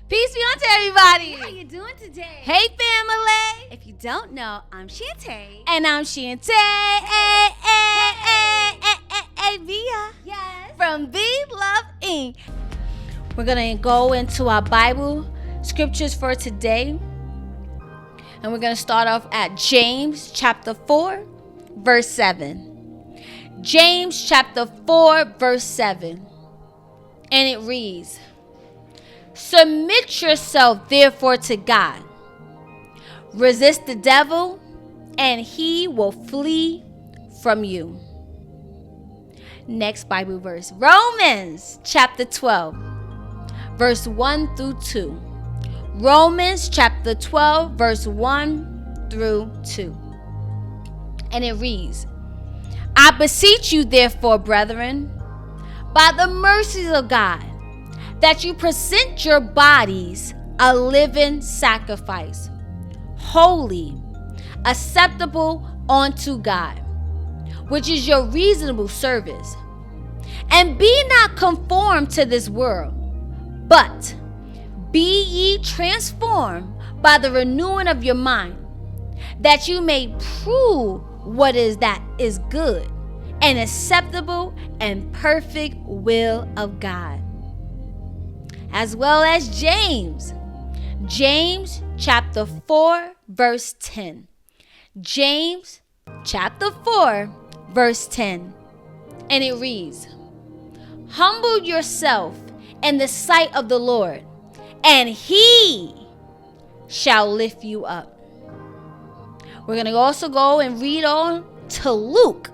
Peace be unto everybody. How you doing today? Hey, family. If you don't know, I'm Shantae. And I'm Shantae. Via. Yes. From beloveinc. We're going to go into our Bible scriptures for today. And we're going to start off at James chapter 4, verse 7. James chapter 4, verse 7. And it reads, "Submit yourself therefore to God. Resist the devil, and he will flee from you." Next Bible verse, Romans chapter 12, verse 1 through 2. Romans chapter 12, verse 1 through 2. And it reads, "I beseech you therefore, brethren, by the mercies of God, that you present your bodies a living sacrifice, holy, acceptable unto God, which is your reasonable service. And be not conformed to this world, but be ye transformed by the renewing of your mind, that you may prove what is that is good and acceptable and perfect will of God." As well as James chapter 4, verse 10. James chapter 4, verse 10. And it reads, "Humble yourself in the sight of the Lord, and he shall lift you up." We're going to also go and read on to Luke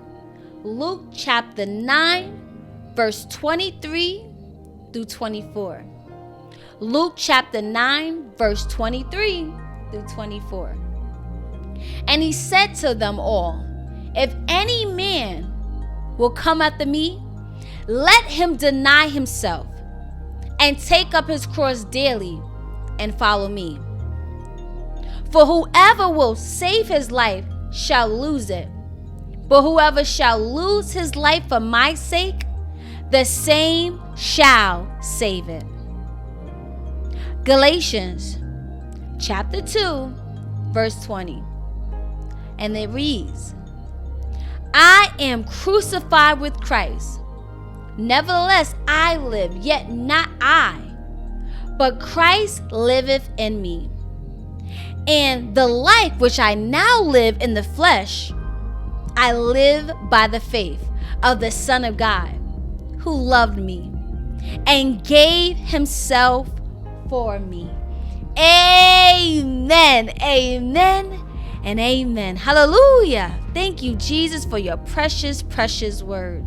chapter 9, verse 23 through 24. Luke chapter 9, verse 23 through 24. "And he said to them all, If any man will come after me, let him deny himself and take up his cross daily and follow me. For whoever will save his life shall lose it. But whoever shall lose his life for my sake, the same shall save it." Galatians chapter 2, verse 20. And it reads, "I am crucified with Christ. Nevertheless I live, yet not I, but Christ liveth in me. And the life which I now live in the flesh, I live by the faith of the Son of God, who loved me and gave himself for me." Amen, amen, and amen. Hallelujah. Thank you, Jesus, for your precious, precious word.